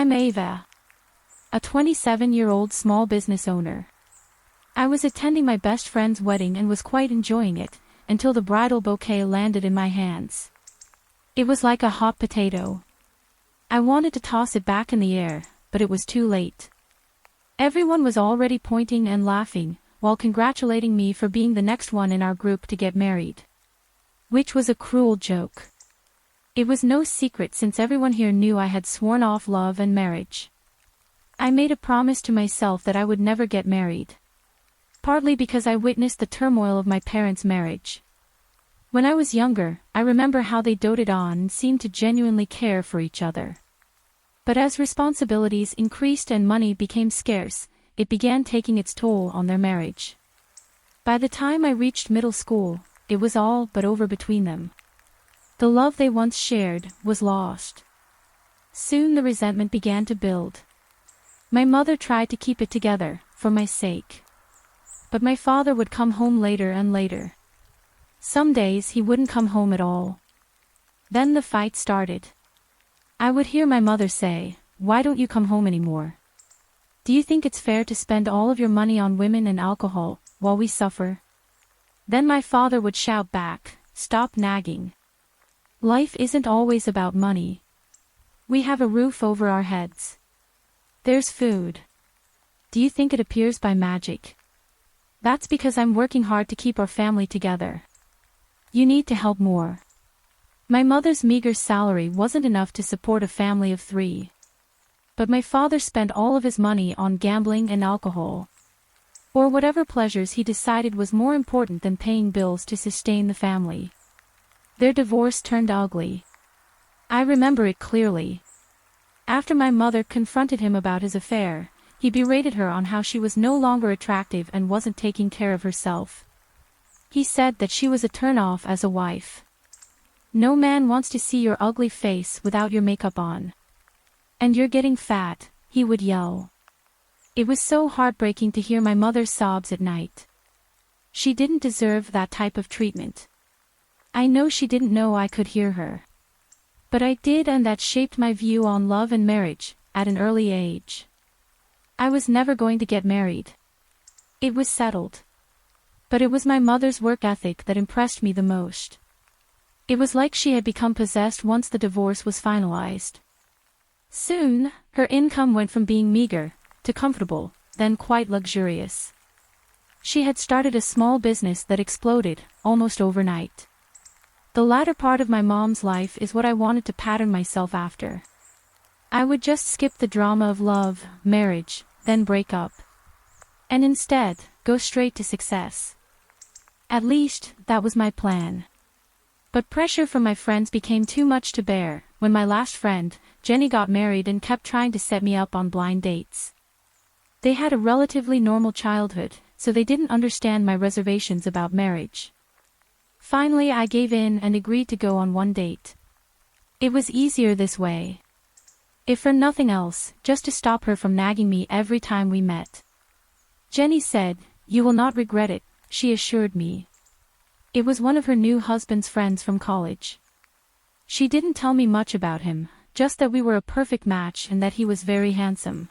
I'm Ava, a 27-year-old small business owner. I was attending my best friend's wedding and was quite enjoying it, until the bridal bouquet landed in my hands. It was like a hot potato. I wanted to toss it back in the air, but it was too late. Everyone was already pointing and laughing, while congratulating me for being the next one in our group to get married. Which was a cruel joke. It was no secret since everyone here knew I had sworn off love and marriage. I made a promise to myself that I would never get married. Partly because I witnessed the turmoil of my parents' marriage. When I was younger, I remember how they doted on and seemed to genuinely care for each other. But as responsibilities increased and money became scarce, it began taking its toll on their marriage. By the time I reached middle school, it was all but over between them. The love they once shared was lost. Soon the resentment began to build. My mother tried to keep it together, for my sake. But my father would come home later and later. Some days he wouldn't come home at all. Then the fight started. I would hear my mother say, "Why don't you come home anymore? Do you think it's fair to spend all of your money on women and alcohol, while we suffer?" Then my father would shout back, "Stop nagging. Life isn't always about money. We have a roof over our heads. There's food. Do you think it appears by magic? That's because I'm working hard to keep our family together. You need to help more." My mother's meager salary wasn't enough to support a family of 3. But my father spent all of his money on gambling and alcohol. Or whatever pleasures he decided was more important than paying bills to sustain the family. Their divorce turned ugly. I remember it clearly. After my mother confronted him about his affair, he berated her on how she was no longer attractive and wasn't taking care of herself. He said that she was a turn-off as a wife. "No man wants to see your ugly face without your makeup on. And you're getting fat," he would yell. It was so heartbreaking to hear my mother's sobs at night. She didn't deserve that type of treatment. I know she didn't know I could hear her. But I did, and that shaped my view on love and marriage, at an early age. I was never going to get married. It was settled. But it was my mother's work ethic that impressed me the most. It was like she had become possessed once the divorce was finalized. Soon, her income went from being meager, to comfortable, then quite luxurious. She had started a small business that exploded, almost overnight. The latter part of my mom's life is what I wanted to pattern myself after. I would just skip the drama of love, marriage, then break up. And instead, go straight to success. At least, that was my plan. But pressure from my friends became too much to bear, when my last friend, Jenny, got married and kept trying to set me up on blind dates. They had a relatively normal childhood, so they didn't understand my reservations about marriage. Finally, I gave in and agreed to go on one date. It was easier this way. If for nothing else, just to stop her from nagging me every time we met. Jenny said, "You will not regret it," she assured me. It was one of her new husband's friends from college. She didn't tell me much about him, just that we were a perfect match and that he was very handsome.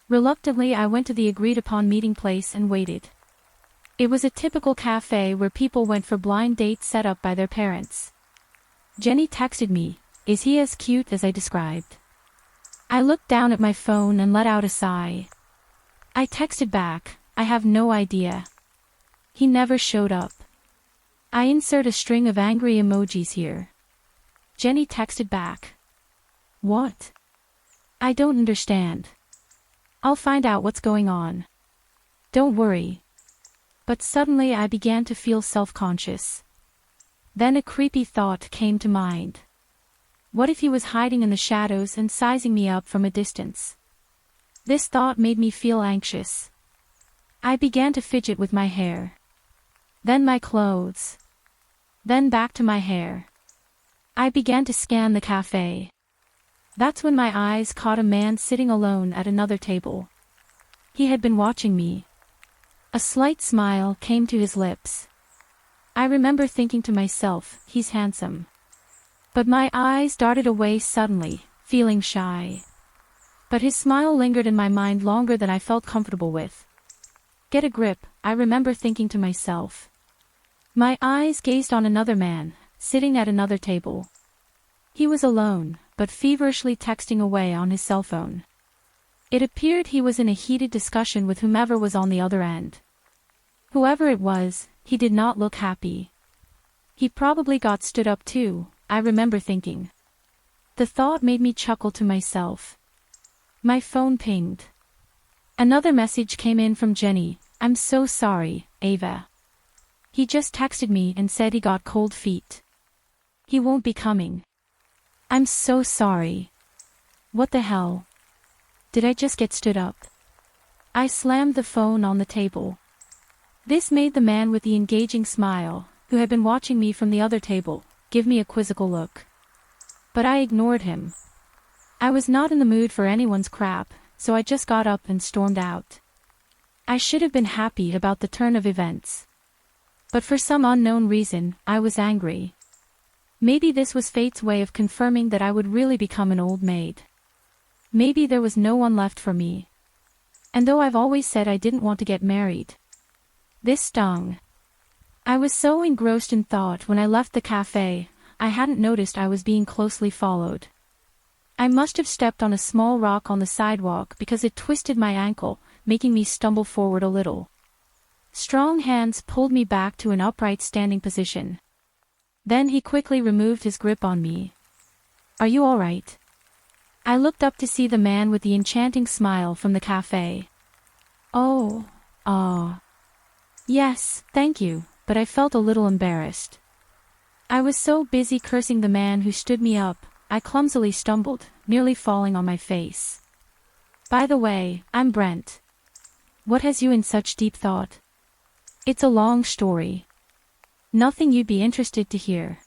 Reluctantly, I went to the agreed-upon meeting place and waited. It was a typical cafe where people went for blind dates set up by their parents. Jenny texted me, "Is he as cute as I described?" I looked down at my phone and let out a sigh. I texted back, "I have no idea. He never showed up." I insert a string of angry emojis here. Jenny texted back, "What? I don't understand. I'll find out what's going on. Don't worry." But suddenly I began to feel self-conscious. Then a creepy thought came to mind. What if he was hiding in the shadows and sizing me up from a distance? This thought made me feel anxious. I began to fidget with my hair. Then my clothes. Then back to my hair. I began to scan the cafe. That's when my eyes caught a man sitting alone at another table. He had been watching me. A slight smile came to his lips. I remember thinking to myself, "He's handsome." But my eyes darted away suddenly, feeling shy. But his smile lingered in my mind longer than I felt comfortable with. Get a grip, I remember thinking to myself. My eyes gazed on another man, sitting at another table. He was alone, but feverishly texting away on his cell phone. It appeared he was in a heated discussion with whomever was on the other end. Whoever it was, he did not look happy. He probably got stood up too, I remember thinking. The thought made me chuckle to myself. My phone pinged. Another message came in from Jenny. I'm so sorry, Ava. He just texted me and said he got cold feet. He won't be coming. I'm so sorry. What the hell? Did I just get stood up? I slammed the phone on the table. This made the man with the engaging smile, who had been watching me from the other table, give me a quizzical look. But I ignored him. I was not in the mood for anyone's crap, so I just got up and stormed out. I should have been happy about the turn of events. But for some unknown reason, I was angry. Maybe this was fate's way of confirming that I would really become an old maid. Maybe there was no one left for me. And though I've always said I didn't want to get married, this stung. I was so engrossed in thought when I left the cafe, I hadn't noticed I was being closely followed. I must have stepped on a small rock on the sidewalk because it twisted my ankle, making me stumble forward a little. Strong hands pulled me back to an upright standing position. Then he quickly removed his grip on me. Are you all right? I looked up to see the man with the enchanting smile from the cafe. Oh, yes, thank you, but I felt a little embarrassed. I was so busy cursing the man who stood me up, I clumsily stumbled, nearly falling on my face. By the way, I'm Brent. What has you in such deep thought? It's a long story. Nothing you'd be interested to hear.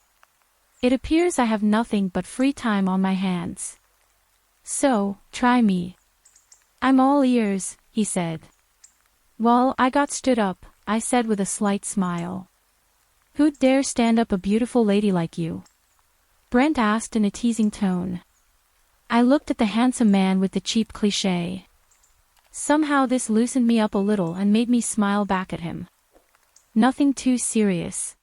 It appears I have nothing but free time on my hands. So, try me. I'm all ears, he said. Well, I got stood up, I said with a slight smile. Who'd dare stand up a beautiful lady like you? Brent asked in a teasing tone. I looked at the handsome man with the cheap cliché. Somehow this loosened me up a little and made me smile back at him. Nothing too serious.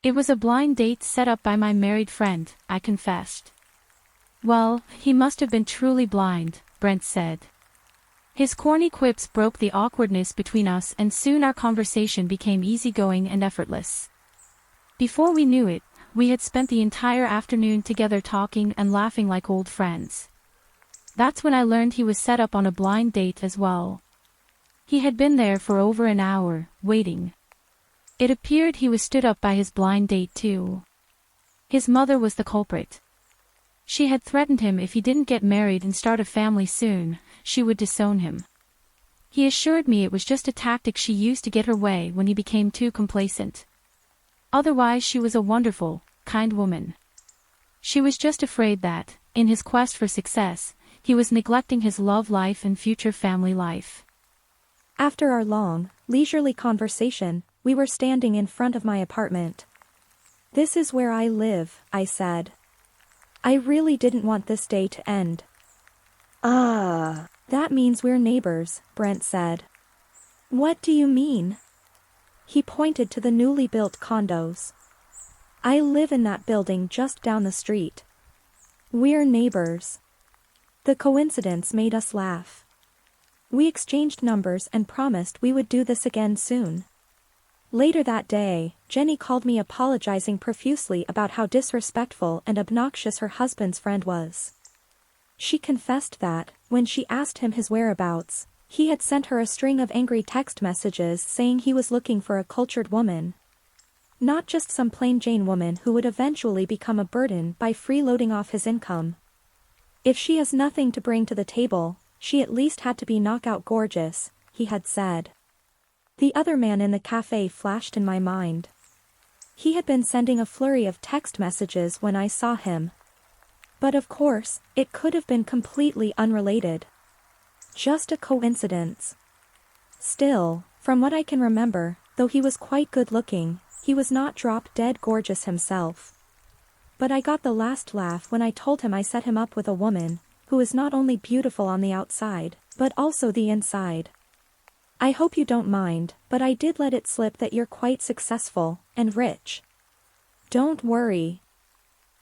It was a blind date set up by my married friend, I confessed. Well, he must have been truly blind, Brent said. His corny quips broke the awkwardness between us and soon our conversation became easygoing and effortless. Before we knew it, we had spent the entire afternoon together talking and laughing like old friends. That's when I learned he was set up on a blind date as well. He had been there for over an hour, waiting. It appeared he was stood up by his blind date too. His mother was the culprit. She had threatened him if he didn't get married and start a family soon, she would disown him. He assured me it was just a tactic she used to get her way when he became too complacent. Otherwise she was a wonderful, kind woman. She was just afraid that, in his quest for success, he was neglecting his love life and future family life. After our long, leisurely conversation, we were standing in front of my apartment. This is where I live, I said. I really didn't want this day to end. That means we're neighbors, Brent said. What do you mean? He pointed to the newly built condos. I live in that building just down the street. We're neighbors. The coincidence made us laugh. We exchanged numbers and promised we would do this again soon. Later that day, Jenny called me apologizing profusely about how disrespectful and obnoxious her husband's friend was. She confessed that, when she asked him his whereabouts, he had sent her a string of angry text messages saying he was looking for a cultured woman. Not just some plain Jane woman who would eventually become a burden by freeloading off his income. If she has nothing to bring to the table, she at least had to be knockout gorgeous, he had said. The other man in the cafe flashed in my mind. He had been sending a flurry of text messages when I saw him. But of course, it could have been completely unrelated. Just a coincidence. Still, from what I can remember, though he was quite good-looking, he was not drop-dead gorgeous himself. But I got the last laugh when I told him I set him up with a woman, who is not only beautiful on the outside, but also the inside. I hope you don't mind, but I did let it slip that you're quite successful, and rich. Don't worry.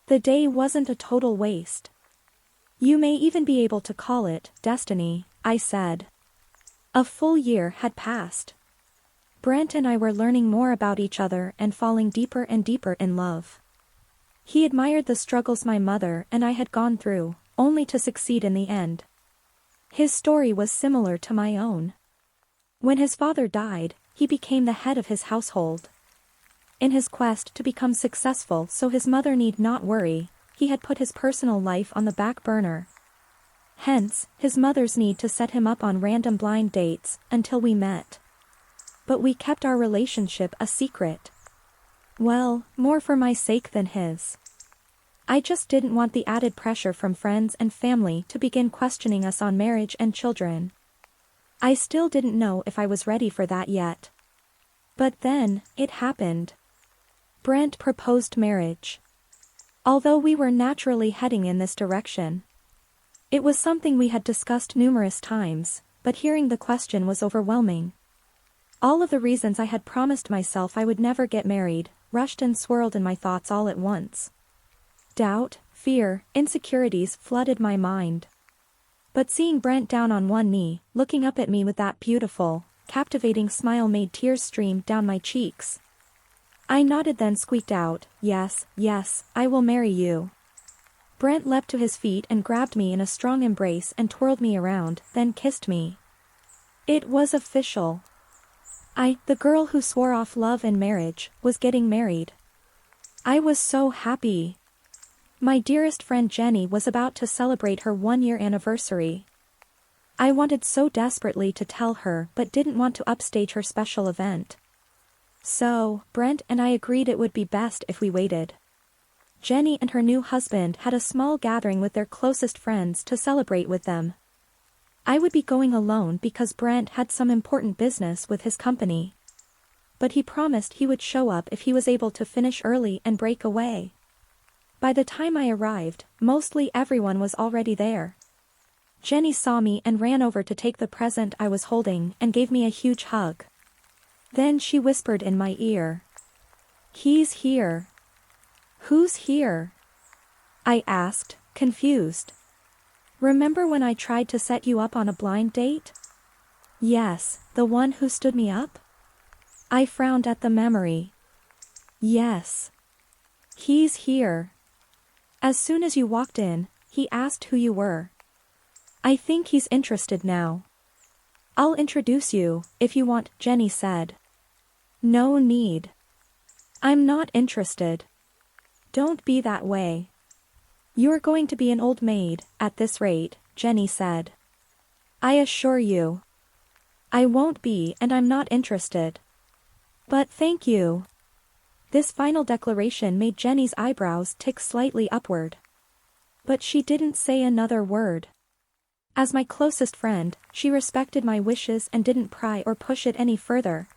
The day wasn't a total waste. You may even be able to call it destiny, I said. A full year had passed. Brent and I were learning more about each other and falling deeper and deeper in love. He admired the struggles my mother and I had gone through, only to succeed in the end. His story was similar to my own. When his father died, he became the head of his household. In his quest to become successful so his mother need not worry, he had put his personal life on the back burner. Hence, his mother's need to set him up on random blind dates until we met. But we kept our relationship a secret. Well, more for my sake than his. I just didn't want the added pressure from friends and family to begin questioning us on marriage and children. I still didn't know if I was ready for that yet. But then, it happened. Brent proposed marriage. Although we were naturally heading in this direction. It was something we had discussed numerous times, but hearing the question was overwhelming. All of the reasons I had promised myself I would never get married, rushed and swirled in my thoughts all at once. Doubt, fear, insecurities flooded my mind. But seeing Brent down on one knee, looking up at me with that beautiful, captivating smile made tears stream down my cheeks. I nodded then squeaked out, "Yes, yes, I will marry you." Brent leapt to his feet and grabbed me in a strong embrace and twirled me around, then kissed me. It was official. The girl who swore off love and marriage, was getting married. I was so happy. My dearest friend Jenny was about to celebrate her 1-year anniversary. I wanted so desperately to tell her but didn't want to upstage her special event. So, Brent and I agreed it would be best if we waited. Jenny and her new husband had a small gathering with their closest friends to celebrate with them. I would be going alone because Brent had some important business with his company. But he promised he would show up if he was able to finish early and break away. By the time I arrived, mostly everyone was already there. Jenny saw me and ran over to take the present I was holding and gave me a huge hug. Then she whispered in my ear. "He's here." "Who's here?" I asked, confused. "Remember when I tried to set you up on a blind date?" "Yes, the one who stood me up?" I frowned at the memory. "Yes. He's here. As soon as you walked in, he asked who you were. I think he's interested now." "I'll introduce you, if you want," Jenny said. "No need. I'm not interested." "Don't be that way. You're going to be an old maid, at this rate," Jenny said. "I assure you. I won't be and I'm not interested." "But thank you." This final declaration made Jenny's eyebrows tick slightly upward. But she didn't say another word. As my closest friend, she respected my wishes and didn't pry or push it any further.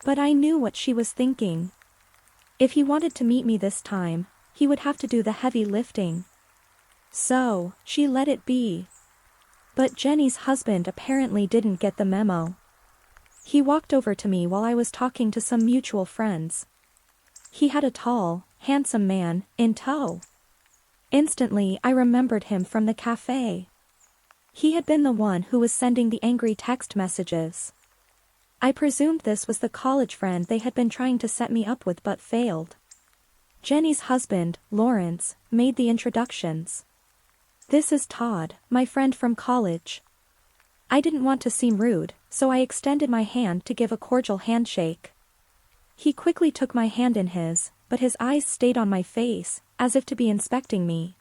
But I knew what she was thinking. If he wanted to meet me this time, he would have to do the heavy lifting. So, she let it be. But Jenny's husband apparently didn't get the memo. He walked over to me while I was talking to some mutual friends. He had a tall, handsome man, in tow. Instantly I remembered him from the cafe. He had been the one who was sending the angry text messages. I presumed this was the college friend they had been trying to set me up with but failed. Jenny's husband, Lawrence, made the introductions. "This is Todd, my friend from college." I didn't want to seem rude, so I extended my hand to give a cordial handshake. He quickly took my hand in his, but his eyes stayed on my face, as if to be inspecting me.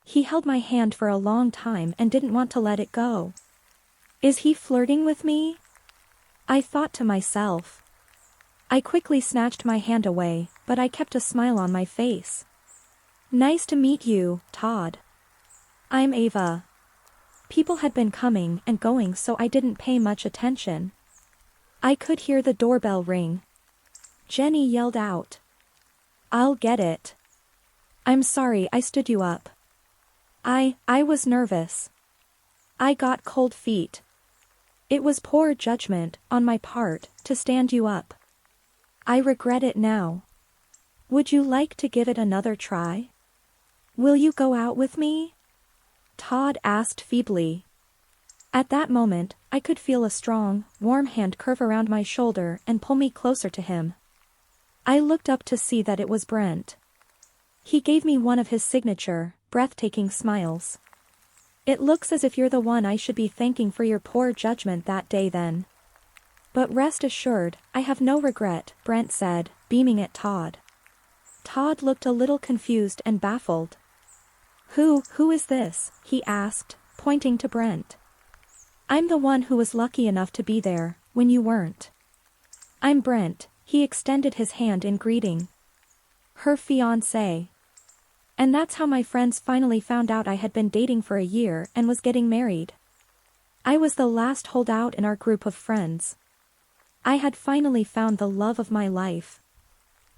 He held my hand for a long time and didn't want to let it go. Is he flirting with me? I thought to myself. I quickly snatched my hand away, but I kept a smile on my face. "Nice to meet you, Todd. I'm Ava." People had been coming and going so I didn't pay much attention. I could hear the doorbell ring. Jenny yelled out. "I'll get it. I'm sorry I stood you up." I was nervous. I got cold feet. It was poor judgment, on my part, to stand you up. I regret it now. Would you like to give it another try? Will you go out with me? Todd asked feebly. At that moment, I could feel a strong, warm hand curve around my shoulder and pull me closer to him. I looked up to see that it was Brent. He gave me one of his signature, breathtaking smiles. It looks as if you're the one I should be thanking for your poor judgment that day then. But rest assured, I have no regret, Brent said, beaming at Todd. Todd looked a little confused and baffled. Who is this? He asked, pointing to Brent. I'm the one who was lucky enough to be there, when you weren't. I'm Brent, he extended his hand in greeting. Her fiancé. And that's how my friends finally found out I had been dating for a year and was getting married. I was the last holdout in our group of friends. I had finally found the love of my life.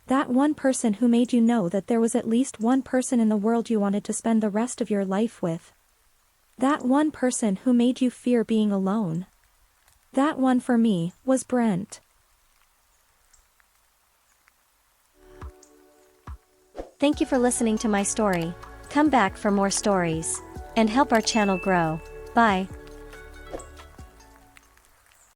That one person who made you know that there was at least one person in the world you wanted to spend the rest of your life with. That one person who made you fear being alone. That one for me, was Brent. Thank you for listening to my story. Come back for more stories. And help our channel grow. Bye.